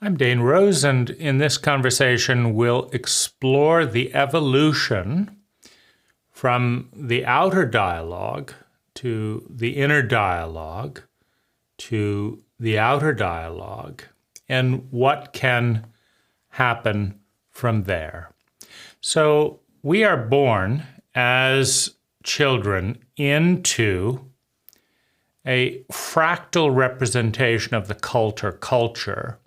I'm Dane Rose, and in this conversation, we'll explore the evolution from the outer dialogue to the inner dialogue to the outer dialogue, and what can happen from there. So we are born as children into a fractal representation of the culture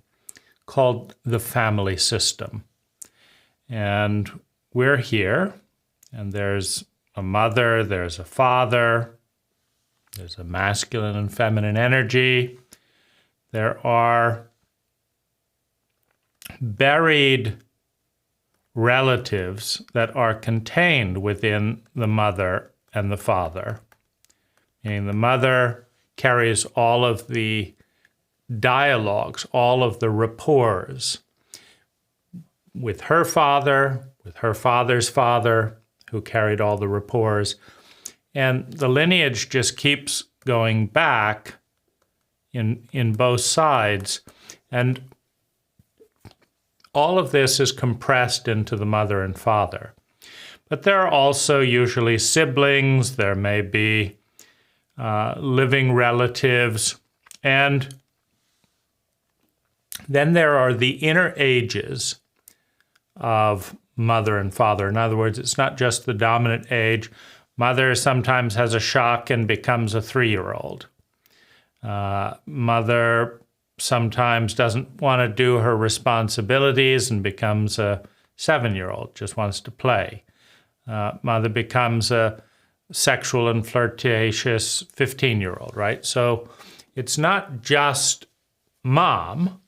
called the family system. And we're here, and there's a mother, there's a father, there's a masculine and feminine energy. There are buried relatives that are contained within the mother and the father. Meaning the mother carries all of the dialogues, all of the rapports with her father's father, who carried all the rapports. And the lineage just keeps going back in both sides. And all of this is compressed into the mother and father. But there are also usually siblings, there may be living relatives, and then there are the inner ages of mother and father. In other words, it's not just the dominant age. Mother sometimes has a shock and becomes a 3-year-old. Mother sometimes doesn't want to do her responsibilities and becomes a 7-year-old, just wants to play. Mother becomes a sexual and flirtatious 15-year-old, right? So it's not just mom,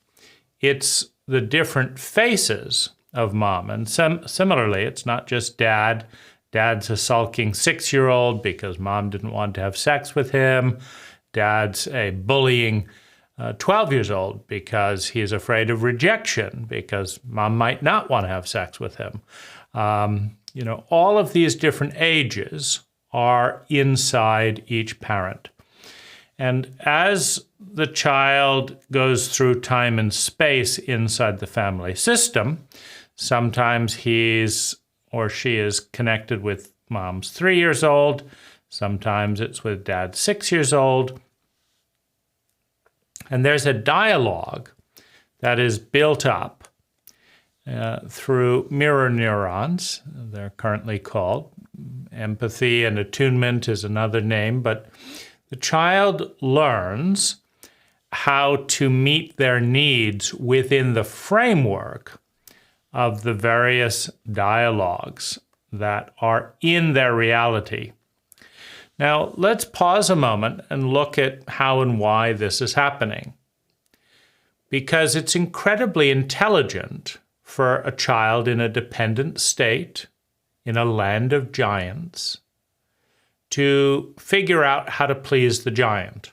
it's the different faces of mom. And similarly, it's not just dad. Dad's a sulking 6-year-old because mom didn't want to have sex with him. Dad's a bullying 12 years old because he's afraid of rejection because mom might not want to have sex with him. All of these different ages are inside each parent. And as the child goes through time and space inside the family system, sometimes he's or she is connected with mom's 3 years old, sometimes it's with dad's 6 years old. And there's a dialogue that is built up through mirror neurons, they're currently called. Empathy and attunement is another name, but the child learns how to meet their needs within the framework of the various dialogues that are in their reality. Now, let's pause a moment and look at how and why this is happening. Because it's incredibly intelligent for a child in a dependent state, in a land of giants, to figure out how to please the giant.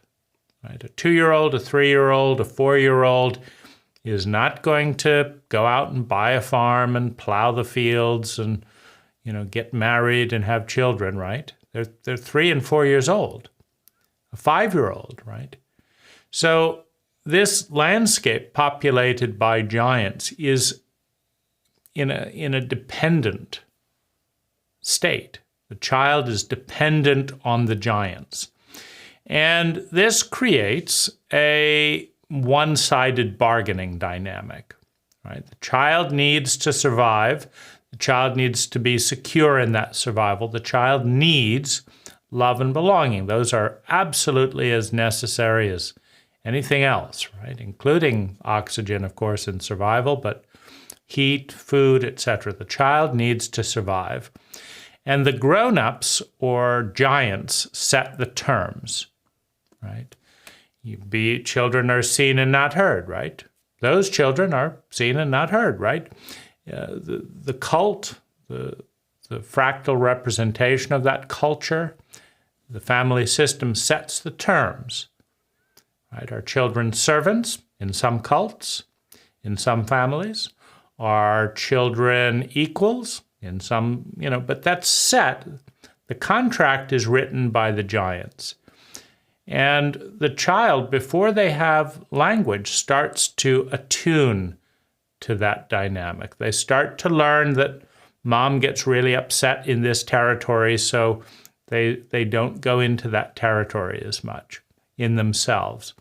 Right? A 2-year-old, a 3-year-old, a 4-year-old is not going to go out and buy a farm and plow the fields and, get married and have children, right? They're 3 and 4 years old. A 5-year-old, right? So this landscape populated by giants is in a dependent state. The child is dependent on the giants. And this creates a one-sided bargaining dynamic, right? The child needs to survive. The child needs to be secure in that survival. The child needs love and belonging. Those are absolutely as necessary as anything else, right? Including oxygen, of course, in survival, but heat, food, etc. The child needs to survive. And the grown-ups or giants set the terms, right? Children are seen and not heard, right? Those children are seen and not heard, right? The cult, the fractal representation of that culture, the family system sets the terms, right? Are children servants in some cults, in some families? Are children equals in some, but that's set. The contract is written by the giants. And the child, before they have language, starts to attune to that dynamic. They start to learn that mom gets really upset in this territory, so they don't go into that territory as much in themselves.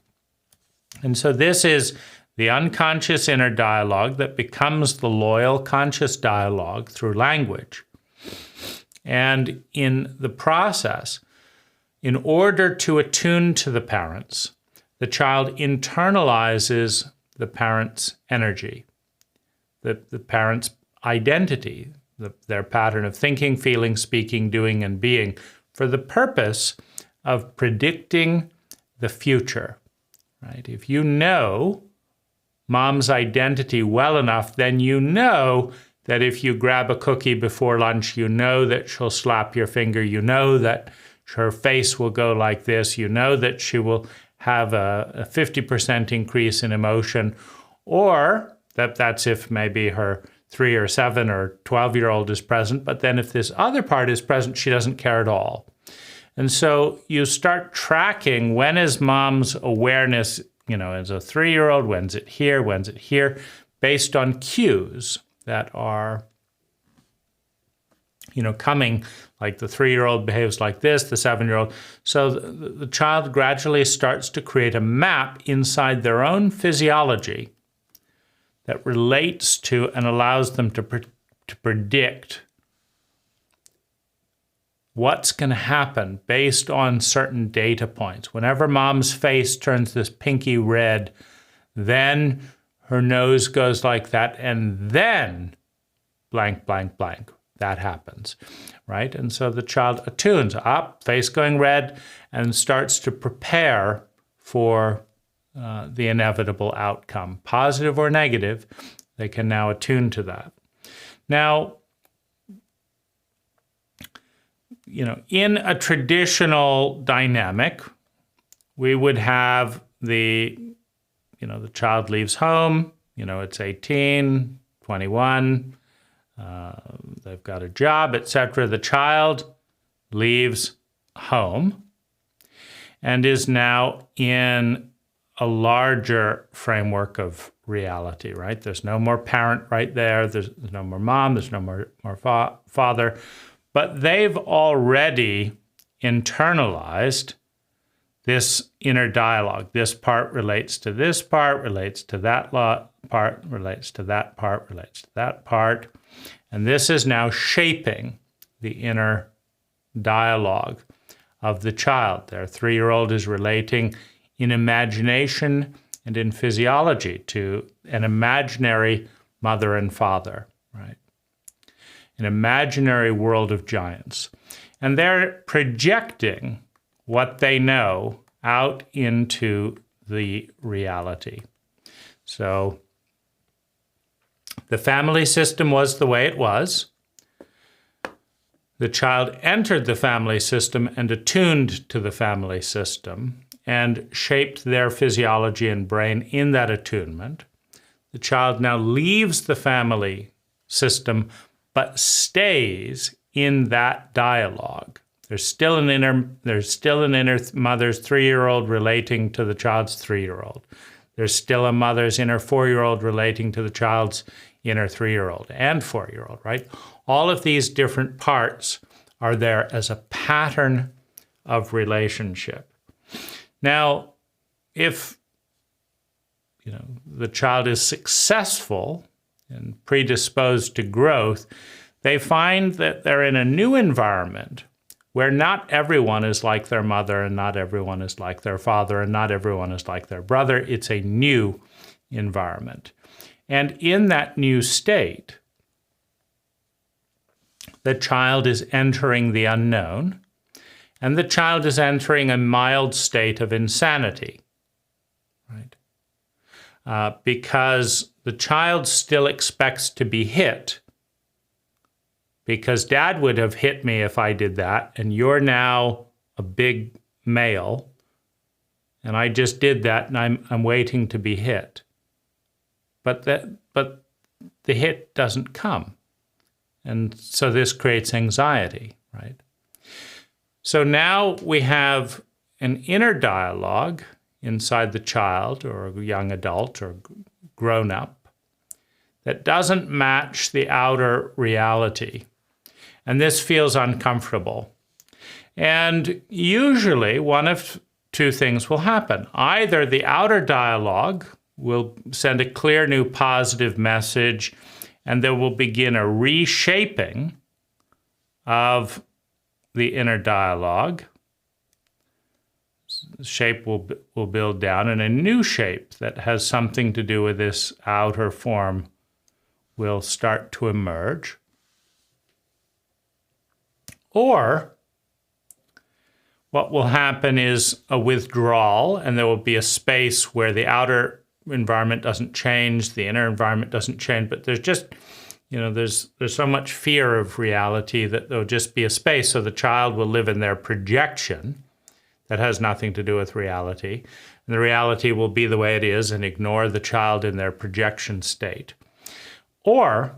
And so this is the unconscious inner dialogue that becomes the loyal conscious dialogue through language. And in the process, in order to attune to the parents, the child internalizes the parent's energy, the parent's identity, their pattern of thinking, feeling, speaking, doing, and being, for the purpose of predicting the future, right? If you know mom's identity well enough, then you know that if you grab a cookie before lunch, you know that she'll slap your finger, you know that her face will go like this, you know that she will have a 50% increase in emotion, or that's if maybe her 3 or 7 or 12-year-old is present, but then if this other part is present, she doesn't care at all. And so you start tracking when is mom's awareness, as a 3-year-old, when's it here, based on cues that are, coming, like the 3-year-old behaves like this, the 7-year-old. So the child gradually starts to create a map inside their own physiology that relates to and allows them to predict what's going to happen based on certain data points. Whenever mom's face turns this pinky red, then her nose goes like that, and then blank, blank, blank. That happens, right? And so the child attunes up, face going red, and starts to prepare for the inevitable outcome, positive or negative. They can now attune to that. Now, in a traditional dynamic, we would have the child leaves home, it's 18, 21, they've got a job, etc. The child leaves home and is now in a larger framework of reality, right? There's no more parent right there. There's no more mom. There's no more father. But they've already internalized this inner dialogue. This part relates to this part, relates to that part, relates to that part, relates to that part. And this is now shaping the inner dialogue of the child. Their 3-year-old is relating in imagination and in physiology to an imaginary mother and father, right? An imaginary world of giants. And they're projecting what they know out into the reality. So the family system was the way it was. The child entered the family system and attuned to the family system and shaped their physiology and brain in that attunement. The child now leaves the family system but stays in that dialogue. There's still an inner mother's 3-year-old relating to the child's 3-year-old. There's still a mother's inner 4-year-old relating to the child's inner 3-year-old and 4-year-old, right? All of these different parts are there as a pattern of relationship. Now, if the child is successful and predisposed to growth, they find that they're in a new environment where not everyone is like their mother and not everyone is like their father and not everyone is like their brother. It's a new environment. And in that new state, the child is entering the unknown, and the child is entering a mild state of insanity, right? Because the child still expects to be hit, because dad would have hit me if I did that, and you're now a big male, and I just did that, and I'm waiting to be hit. But the hit doesn't come. And so this creates anxiety, right? So now we have an inner dialogue inside the child or a young adult or grown up that doesn't match the outer reality. And this feels uncomfortable. And usually one of two things will happen. Either the outer dialogue will send a clear new positive message, and there will begin a reshaping of the inner dialogue. The shape will build down, and a new shape that has something to do with this outer form will start to emerge. Or what will happen is a withdrawal, and there will be a space where the outer environment doesn't change, the inner environment doesn't change, but there's just, there's so much fear of reality that there'll just be a space, so the child will live in their projection that has nothing to do with reality. And the reality will be the way it is and ignore the child in their projection state. Or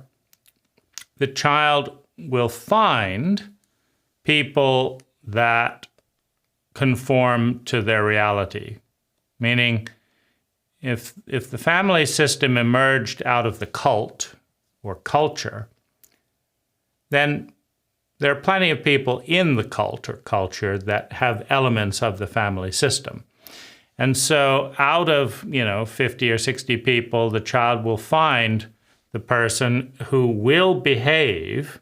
the child will find people that conform to their reality. Meaning, if the family system emerged out of the cult or culture, then there are plenty of people in the cult or culture that have elements of the family system. And so out of, 50 or 60 people, the child will find the person who will behave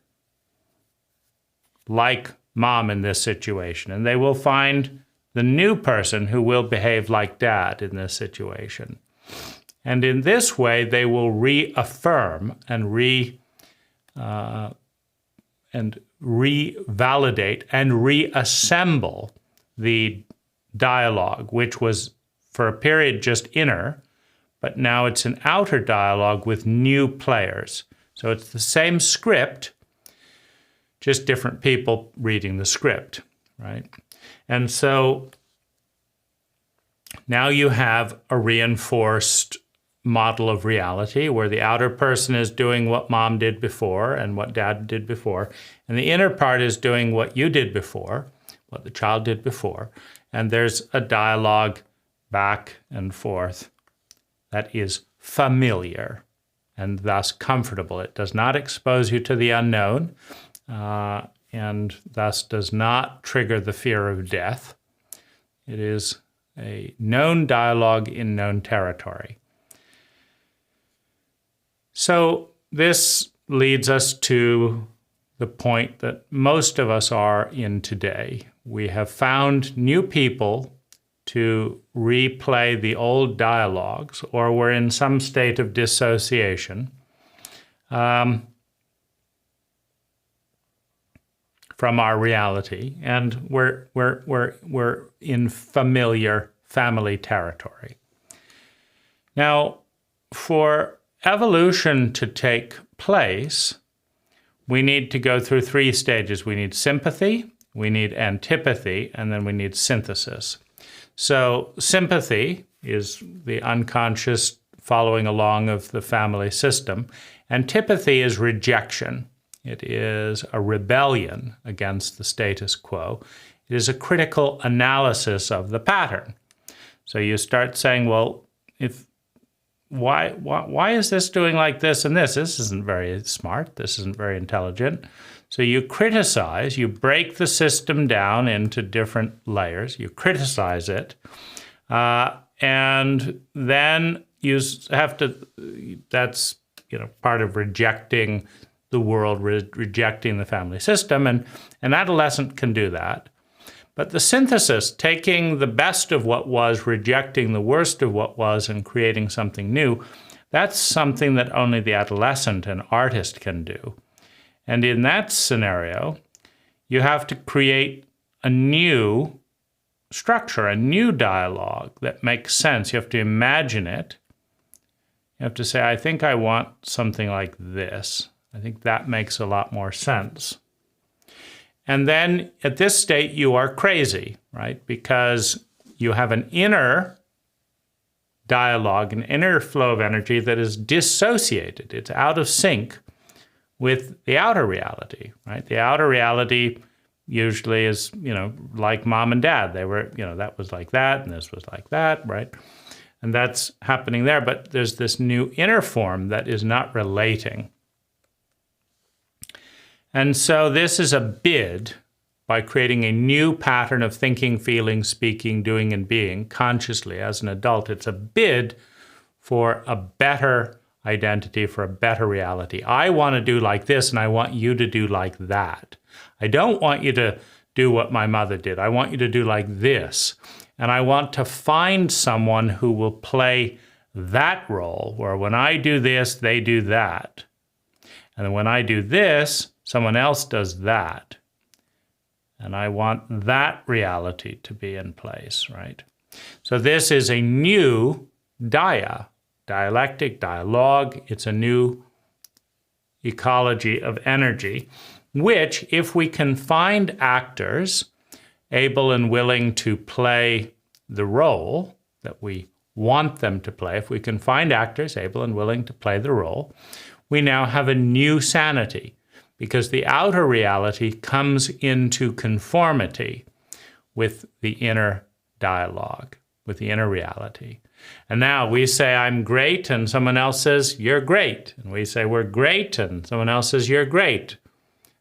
like mom in this situation. And they will find the new person who will behave like dad in this situation. And in this way, they will reaffirm and revalidate and reassemble the dialogue, which was for a period just inner, but now it's an outer dialogue with new players. So it's the same script, just different people reading the script, right? And so now you have a reinforced model of reality where the outer person is doing what mom did before and what dad did before, and the inner part is doing what you did before, what the child did before, and there's a dialogue back and forth that is familiar and thus comfortable. It does not expose you to the unknown, and thus does not trigger the fear of death. It is a known dialogue in known territory. So this leads us to the point that most of us are in today. We have found new people to replay the old dialogues, or we're in some state of dissociation from our reality, and we're in familiar family territory. Now, for evolution to take place, we need to go through three stages. We need sympathy, we need antipathy, and then we need synthesis. So sympathy is the unconscious following along of the family system. Antipathy is rejection. It is a rebellion against the status quo. It is a critical analysis of the pattern. So you start saying, well, why is this doing like this and this? This isn't very smart. This isn't very intelligent. So you criticize, you break the system down into different layers, you criticize it, and then you have to, that's part of rejecting the world, rejecting the family system, and an adolescent can do that. But the synthesis, taking the best of what was, rejecting the worst of what was, and creating something new, that's something that only the adolescent and artist can do. And in that scenario, you have to create a new structure, a new dialogue that makes sense. You have to imagine it. You have to say, I think I want something like this. I think that makes a lot more sense. And then at this state, you are crazy, right? Because you have an inner dialogue, an inner flow of energy that is dissociated. It's out of sync with the outer reality, right? The outer reality usually is, like mom and dad. They were, that was like that, and this was like that, right? And that's happening there. But there's this new inner form that is not relating. And so this is a bid by creating a new pattern of thinking, feeling, speaking, doing, and being consciously as an adult. It's a bid for a better identity, for a better reality. I want to do like this, and I want you to do like that. I don't want you to do what my mother did. I want you to do like this. And I want to find someone who will play that role, where when I do this, they do that. And when I do this, someone else does that. And I want that reality to be in place, right? So this is a new dialectic, dialogue. It's a new ecology of energy, which, if we can find actors able and willing to play the role that we want them to play, if we can find actors able and willing to play the role, we now have a new sanity, because the outer reality comes into conformity with the inner dialogue, with the inner reality. And now we say, I'm great, and someone else says, you're great. And we say, we're great, and someone else says, you're great.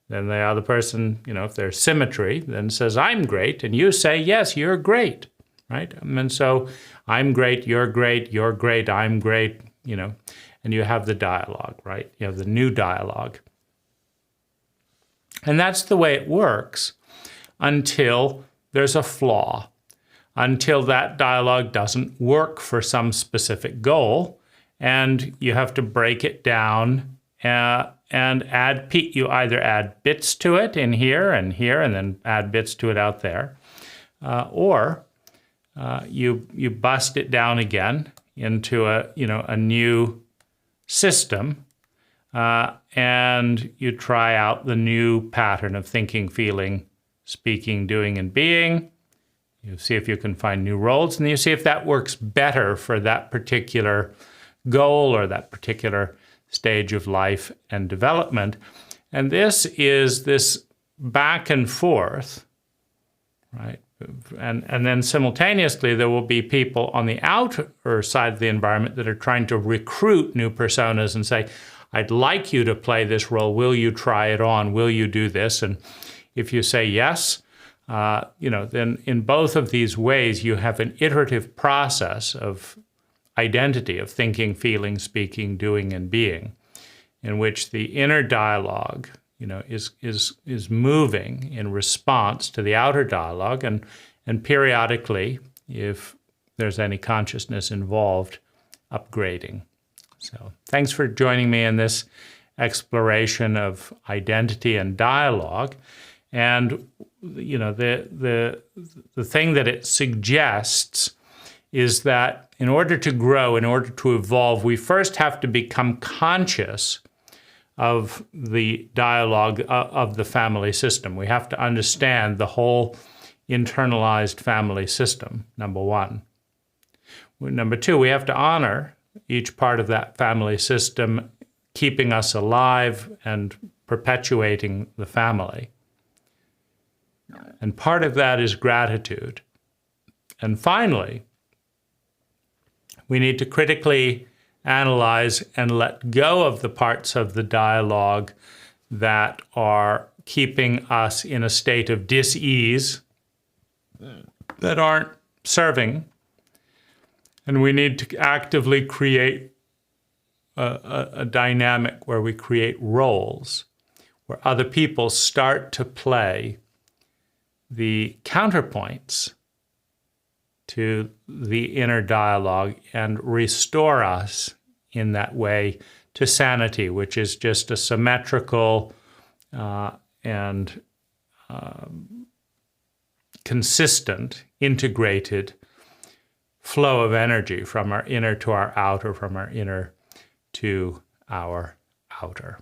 Then the other person, if there's symmetry, then says, I'm great, and you say, yes, you're great, right? And so I'm great, you're great, I'm great, and you have the dialogue, right? You have the new dialogue. And that's the way it works until there's a flaw, until that dialogue doesn't work for some specific goal, and you have to break it down and you either add bits to it in here, and then add bits to it out there, or you bust it down again into a new system. And you try out the new pattern of thinking, feeling, speaking, doing, and being. You see if you can find new roles, and you see if that works better for that particular goal or that particular stage of life and development. And this is this back and forth, right? And then simultaneously, there will be people on the outer side of the environment that are trying to recruit new personas and say, I'd like you to play this role. Will you try it on? Will you do this? And if you say yes, then in both of these ways, you have an iterative process of identity, of thinking, feeling, speaking, doing, and being, in which the inner dialogue, is moving in response to the outer dialogue, and periodically, if there's any consciousness involved, upgrading. So thanks for joining me in this exploration of identity and dialogue. And the thing that it suggests is that in order to grow, in order to evolve, we first have to become conscious of the dialogue of the family system. We have to understand the whole internalized family system, number one. Number two, we have to honor each part of that family system, keeping us alive and perpetuating the family. And part of that is gratitude. And finally, we need to critically analyze and let go of the parts of the dialogue that are keeping us in a state of dis-ease, that aren't serving. And we need to actively create a dynamic where we create roles, where other people start to play the counterpoints to the inner dialogue and restore us in that way to sanity, which is just a symmetrical and consistent, integrated flow of energy from our inner to our outer, from our inner to our outer.